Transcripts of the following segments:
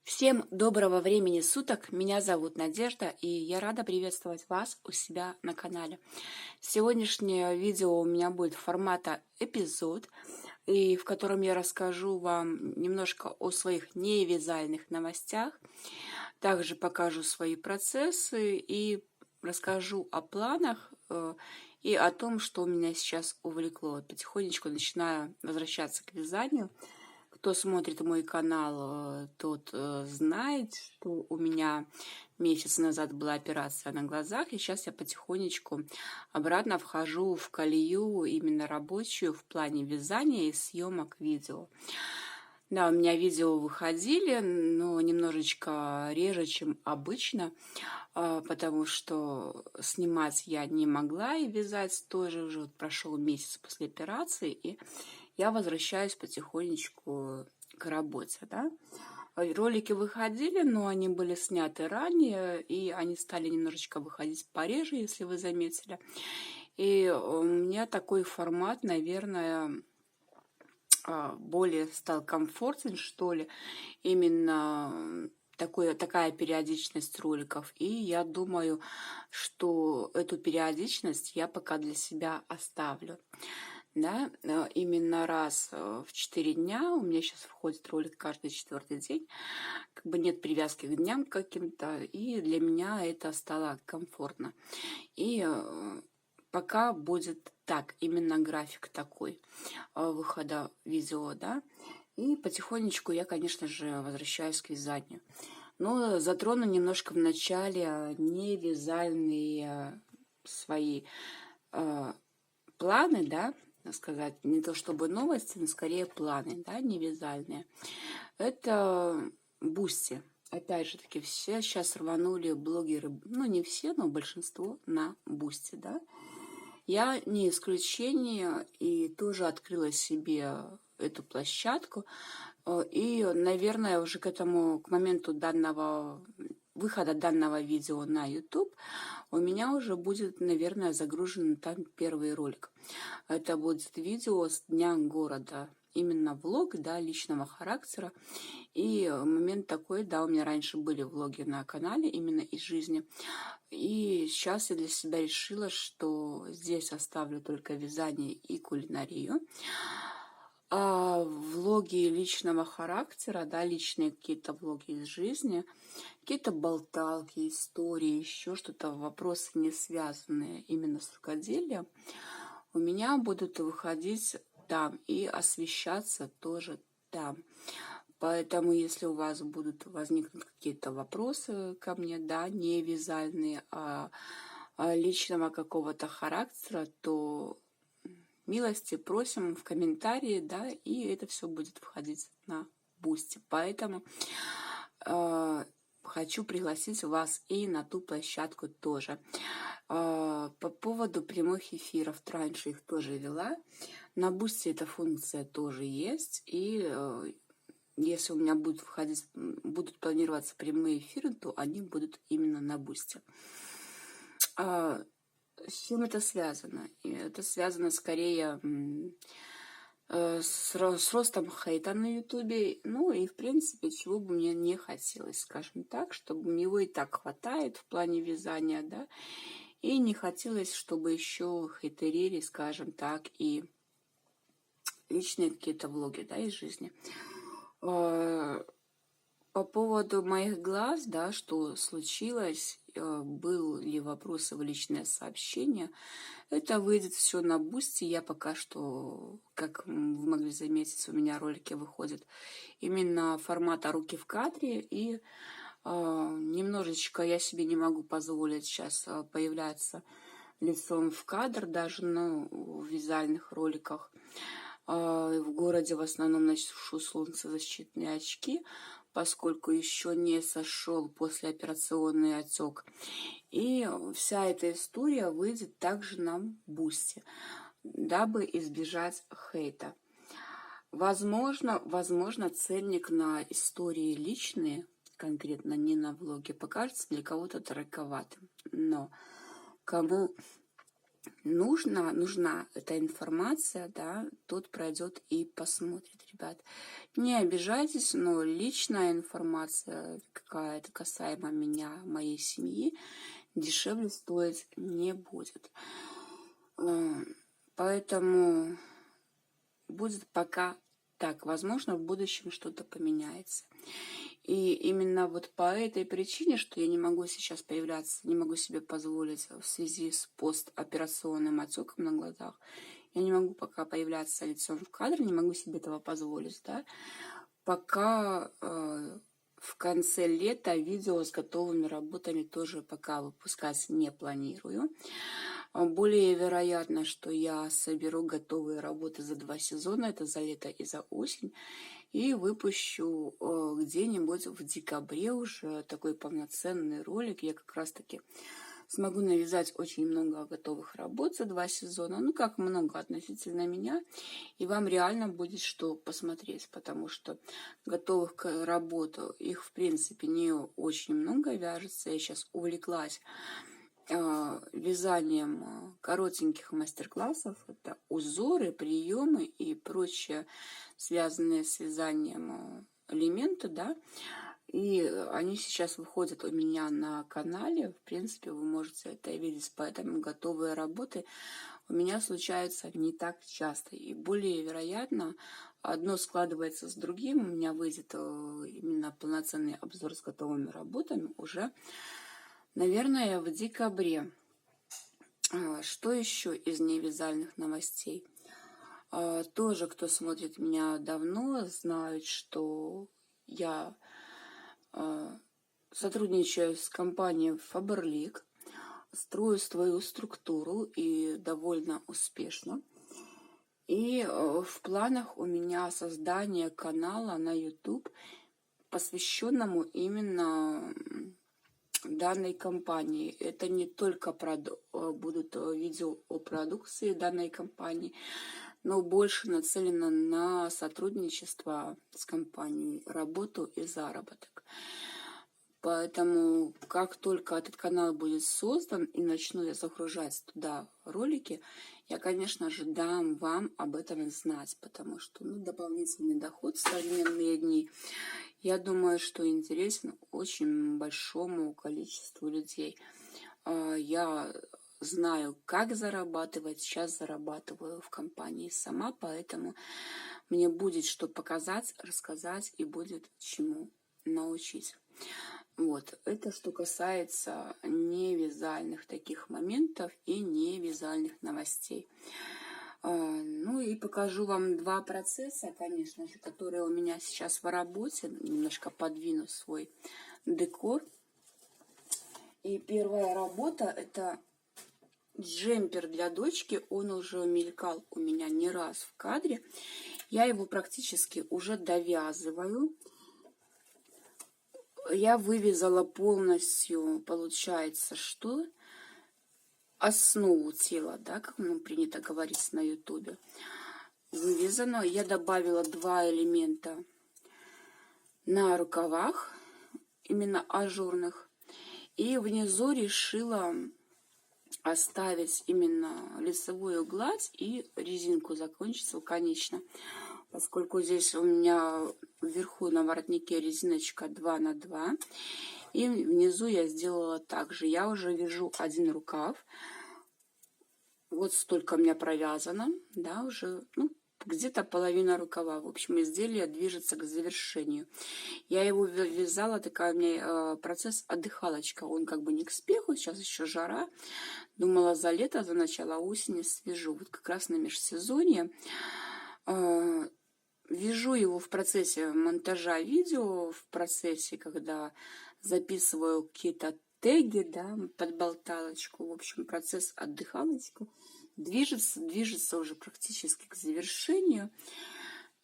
Всем доброго времени суток, меня зовут Надежда, и я рада приветствовать вас у себя на канале. Сегодняшнее видео у меня будет формата эпизод, и в котором я расскажу вам немножко о своих невязальных новостях, также покажу свои процессы и расскажу о планах и о том, что меня сейчас увлекло. Потихонечку начинаю возвращаться к вязанию. Кто смотрит мой канал, тот знает, что у меня месяц назад была операция на глазах, и сейчас я потихонечку обратно вхожу в колею именно рабочую в плане вязания и съемок видео. Да, у меня видео выходили, но немножечко реже, чем обычно, потому что снимать я не могла и вязать тоже. Уже прошел месяц после операции, и я возвращаюсь потихонечку к работе, да. Ролики выходили, но они были сняты ранее, и они стали немножечко выходить пореже, если вы заметили. И у меня такой формат, наверное, более стал комфортен, что ли, именно такая периодичность роликов. И я думаю, что эту периодичность я пока для себя оставлю. Да, именно раз в 4 дня, у меня сейчас входит ролик каждый 4-й день, как бы нет привязки к дням каким-то, и для меня это стало комфортно. И пока будет так, именно график такой выхода видео, да, и потихонечку я, конечно же, возвращаюсь к вязанию. Но затрону немножко в начале невязальные свои планы, да, сказать, не то чтобы новости, но скорее планы, да, невязальные. Это Бусти. Опять же таки, все сейчас рванули блогеры, ну не все, но большинство на Бусти, да. Я не исключение и тоже открыла себе эту площадку. И, наверное, уже к моменту выхода данного видео на YouTube у меня уже будет, наверное, загружен там первый ролик. Это будет видео с дня города, именно влог, да, личного характера. И момент такой, да, у меня раньше были влоги на канале именно из жизни. И сейчас я для себя решила, что здесь оставлю только вязание и кулинарию. А влоги личного характера, да, личные какие-то влоги из жизни, какие-то болталки, истории, еще что-то, вопросы, не связанные именно с рукоделием, у меня будут выходить там и освещаться тоже там. Поэтому, если у вас будут возникнуть какие-то вопросы ко мне, да, не вязальные, а личного какого-то характера, то милости просим в комментарии, да, и это все будет входить на Бусти. Поэтому хочу пригласить вас и на ту площадку тоже. По поводу прямых эфиров, раньше их тоже вела. На Бусти эта функция тоже есть. И если у меня будут планироваться прямые эфиры, то они будут именно на Бусти. С чем это связано? Это связано скорее с ростом хейта на Ютубе. Ну и, в принципе, чего бы мне не хотелось, скажем так, чтобы него и так хватает в плане вязания, да. И не хотелось, чтобы еще хейтерили, скажем так, и личные какие-то влоги, да, из жизни. По поводу моих глаз, да, что случилось, был ли вопросы в личное сообщение, это выйдет все на Бусти. Я пока что, как вы могли заметить, у меня ролики выходят именно формата руки в кадре, и немножечко я себе не могу позволить сейчас появляться лицом в кадр, даже в вязальных роликах. В городе в основном ношу солнцезащитные очки, поскольку еще не сошел послеоперационный отек. И вся эта история выйдет также на Бусти, дабы избежать хейта. Возможно, ценник на истории личные, конкретно не на влоге, покажется для кого-то дороговатым. Но кому нужна эта информация, да, тот пройдет и посмотрит, ребят. Не обижайтесь, но личная информация какая-то касаемо меня, моей семьи, дешевле стоить не будет. Поэтому будет пока так. Возможно, в будущем что-то поменяется. И именно вот по этой причине, что я не могу сейчас появляться, не могу себе позволить в связи с постоперационным отеком на глазах, я не могу пока появляться лицом в кадре, не могу себе этого позволить, да, пока в конце лета видео с готовыми работами тоже пока выпускать не планирую. Более вероятно, что я соберу готовые работы за 2 сезона, это за лето и за осень, и выпущу где-нибудь в декабре уже такой полноценный ролик. Я как раз-таки смогу навязать очень много готовых работ за 2 сезона. Ну, как много относительно меня. И вам реально будет что посмотреть, потому что готовых работ, их в принципе не очень много вяжется. Я сейчас увлеклась вязанием коротеньких мастер-классов. Это узоры, приемы и прочее, связанные с вязанием элементы, да. И они сейчас выходят у меня на канале. В принципе, вы можете это видеть. Поэтому готовые работы у меня случаются не так часто. И более вероятно, одно складывается с другим. У меня выйдет именно полноценный обзор с готовыми работами уже, наверное, в декабре. Что еще из невязальных новостей? Тоже, кто смотрит меня давно, знает, что я сотрудничаю с компанией Faberlic, строю свою структуру и довольно успешно. И в планах у меня создание канала на YouTube, посвященному именно данной компании. Это не только будут видео о продукции данной компании, но больше нацелено на сотрудничество с компанией, работу и заработок. Поэтому, как только этот канал будет создан и начну я загружать туда ролики, я, конечно же, дам вам об этом знать, потому что дополнительный доход в современные дни, я думаю, что интересен очень большому количеству людей. Я знаю, как зарабатывать, сейчас зарабатываю в компании сама, поэтому мне будет что показать, рассказать и будет чему научить. Вот, это что касается невязальных таких моментов и невязальных новостей. Ну и покажу вам 2 процесса, конечно же, которые у меня сейчас в работе. Немножко подвину свой декор. И первая работа — это джемпер для дочки. Он уже мелькал у меня не раз в кадре. Я его практически уже довязываю. Я вывязала полностью, получается, что основу тела, да, как принято говорить на ютубе, вывязано. Я добавила 2 элемента на рукавах, именно ажурных, и внизу решила оставить именно лицевую гладь и резинку закончить лаконично, поскольку здесь у меня вверху на воротнике резиночка 2 на 2, и внизу я сделала так же. Я уже вяжу один рукав. Вот столько у меня провязано, да, уже, где-то половина рукава. В общем, изделие движется к завершению. Я его вязала, такая у меня процесс отдыхалочка. Он как бы не к спеху, сейчас еще жара. Думала, за лето, за начало осени свяжу. Вот как раз на межсезонье. Вяжу его в процессе монтажа видео, в процессе, когда записываю какие-то теги, да, подболталочку. В общем, процесс отдыхалочка движется уже практически к завершению.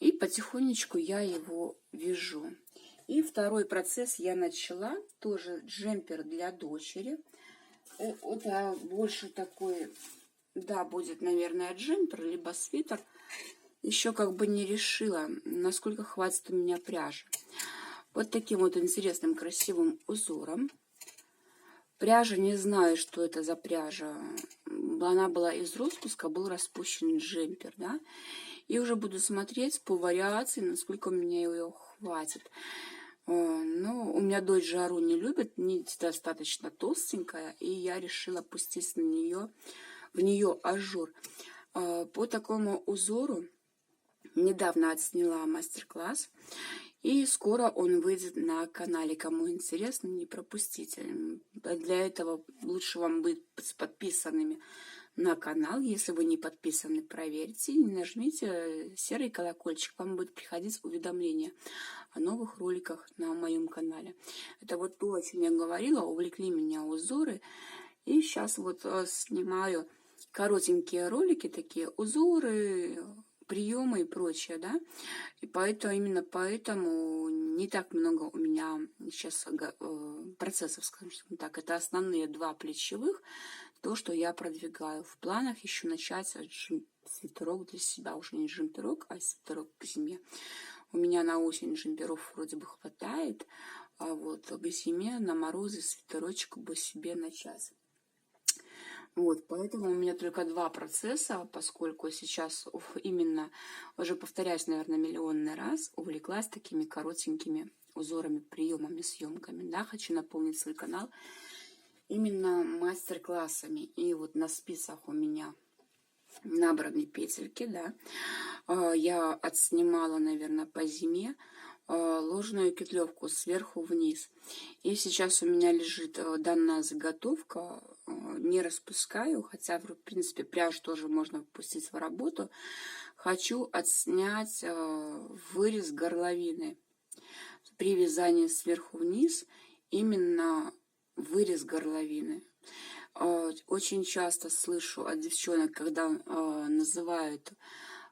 И потихонечку я его вяжу. И второй процесс я начала, тоже джемпер для дочери. Это больше такой, да, будет, наверное, джемпер, либо свитер. Еще как бы не решила, насколько хватит у меня пряжи. Вот таким вот интересным, красивым узором. Пряжа, не знаю, что это за пряжа. она была из распуска, был распущен джемпер, да. И уже буду смотреть по вариации, насколько у меня ее хватит. Ну, у меня дочь жару не любит, нить достаточно толстенькая, и я решила пустить в нее ажур. По такому узору недавно отсняла мастер-класс, и скоро он выйдет на канале. Кому интересно, не пропустите. Для этого лучше вам быть подписанными на канал. Если вы не подписаны, проверьте и нажмите серый колокольчик. Вам будет приходить уведомление о новых роликах на моем канале. Это вот то, о чем я говорила, увлекли меня узоры. И сейчас вот снимаю коротенькие ролики, такие узоры, приемы и прочее, да. И именно поэтому не так много у меня сейчас процессов, скажем так. Это основные 2 плечевых, то, что я продвигаю. В планах еще начать свитерок для себя, уже не джемперок, а свитерок к зиме. У меня на осень джемперов вроде бы хватает, а вот к зиме на морозы свитерочек бы себе начать. Вот, поэтому у меня только 2 процесса, поскольку сейчас именно, уже повторяюсь, наверное, миллионный раз, увлеклась такими коротенькими узорами, приемами, съемками. Да, хочу наполнить свой канал именно мастер-классами. И вот на спицах у меня набраны петельки, да. Я отснимала, наверное, по зиме ложную петлевку сверху вниз. И сейчас у меня лежит данная заготовка, не распускаю, хотя, в принципе, пряжу тоже можно пустить в работу. Хочу отснять вырез горловины. При вязании сверху вниз именно вырез горловины. Очень часто слышу от девчонок, когда называют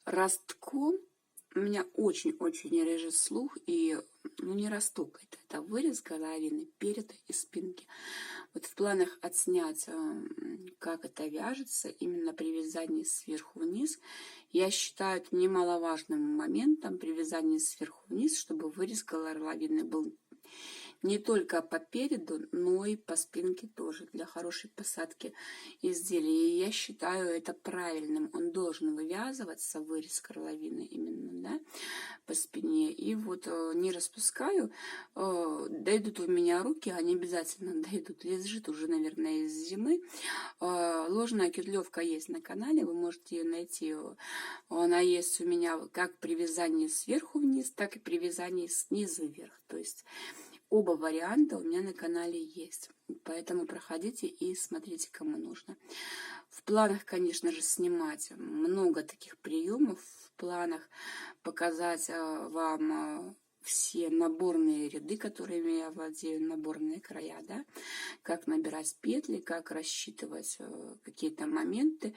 ростком, меня очень-очень режет слух, и не росток это вырез горловины переда и спинки. Вот в планах отснять, как это вяжется, именно при вязании сверху вниз. Я считаю это немаловажным моментом при вязании сверху вниз, чтобы вырез горловины был не только по переду, но и по спинке тоже, для хорошей посадки изделия. И я считаю это правильным. Он должен вывязываться, вырез горловины именно, да, по спине. И вот не распускаю. Дойдут у меня руки, они обязательно дойдут. Лежит уже, наверное, из зимы. Ложная петлевка есть на канале, вы можете ее найти. Она есть у меня как при вязании сверху вниз, так и при вязании снизу вверх. То есть оба варианта у меня на канале есть. Поэтому проходите и смотрите, кому нужно. В планах, конечно же, снимать много таких приемов. В планах показать вам все наборные ряды, которыми я владею, наборные края, да, как набирать петли, как рассчитывать какие-то моменты,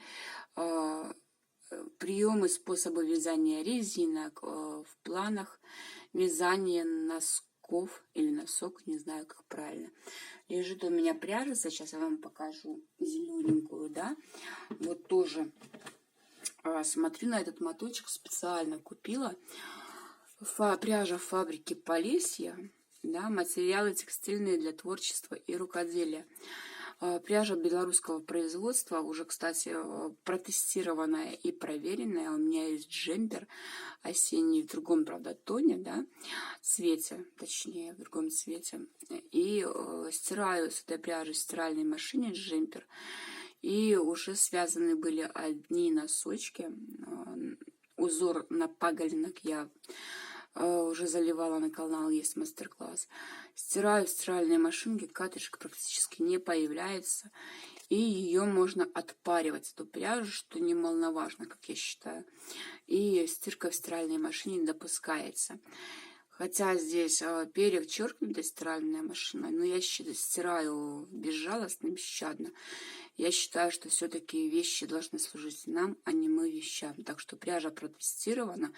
приемы, способы вязания резинок, в планах вязания носков или носок, не знаю, как правильно. Лежит у меня пряжа, сейчас я вам покажу зелененькую, да, вот тоже смотрю на этот моточек, специально купила. Пряжа фабрики Полесье, да, материалы текстильные для творчества и рукоделия. Пряжа белорусского производства, уже, кстати, протестированная и проверенная. У меня есть джемпер осенний в другом, правда, тоне, да, цвете, точнее, в другом цвете. И стираю с этой пряжи в стиральной машине джемпер. И уже связаны были одни носочки. Узор на паголинок я уже заливала на канал, есть мастер-класс. Стираю в стиральной машинке, катышек практически не появляется. И ее можно отпаривать, эту пряжу, что немаловажно, как я считаю. И стирка в стиральной машине не допускается. Хотя здесь перечеркнута стиральная машина, но я стираю безжалостно, бесщадно. Я считаю, что все-таки вещи должны служить нам, а не мы вещам. Так что пряжа протестирована.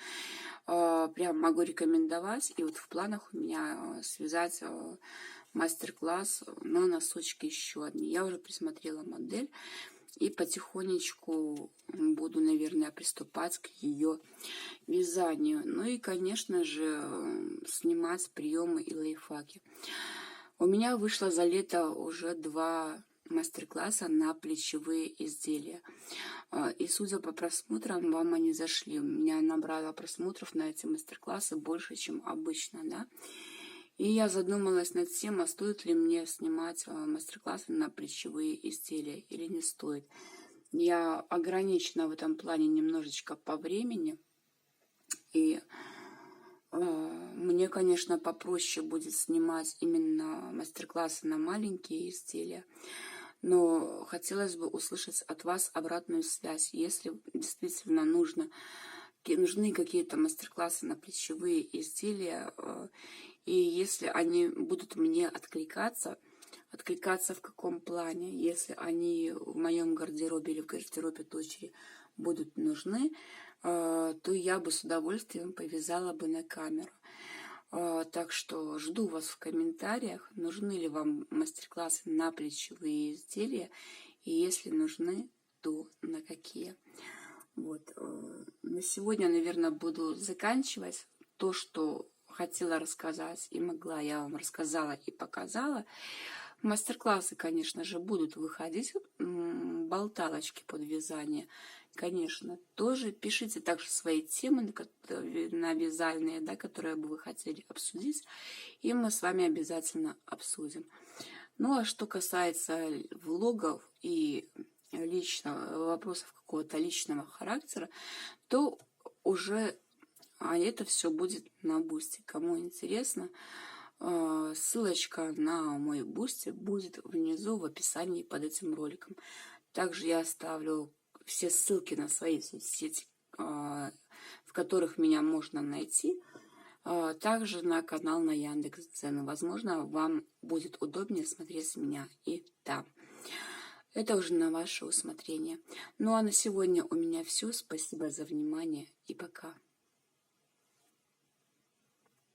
Прям могу рекомендовать. И вот в планах у меня связать мастер-класс на носочки еще одни. Я уже присмотрела модель. И потихонечку буду, наверное, приступать к ее вязанию. Ну и, конечно же, снимать приемы и лайфхаки. У меня вышло за лето уже 2 мастер-класса на плечевые изделия. И судя по просмотрам, вам они зашли. У меня набрало просмотров на эти мастер-классы больше, чем обычно, да. И я задумалась над тем, а стоит ли мне снимать мастер-классы на плечевые изделия или не стоит. Я ограничена в этом плане немножечко по времени. И мне, конечно, попроще будет снимать именно мастер-классы на маленькие изделия. Но хотелось бы услышать от вас обратную связь. Если действительно нужны какие-то мастер-классы на плечевые изделия, и если они будут мне откликаться в каком плане, если они в моем гардеробе или в гардеробе дочери будут нужны, то я бы с удовольствием повязала бы на камеру. Так что жду вас в комментариях, нужны ли вам мастер-классы на плечевые изделия, и если нужны, то на какие. Вот. На сегодня, наверное, буду заканчивать. То, что хотела рассказать и могла, я вам рассказала и показала. Мастер-классы, конечно же, будут выходить, болталочки под вязание. Конечно, тоже пишите также свои темы на вязальные, да, которые бы вы хотели обсудить, и мы с вами обязательно обсудим. Ну, а что касается влогов и вопросов какого-то личного характера, то уже это все будет на Бусти. Кому интересно, ссылочка на мой Бусти будет внизу в описании под этим роликом. Также я оставлю все ссылки на свои соцсети, в которых меня можно найти, также на канал на Яндекс.Дзен. Возможно, вам будет удобнее смотреть меня и там. Это уже на ваше усмотрение. Ну а на сегодня у меня все. Спасибо за внимание и пока.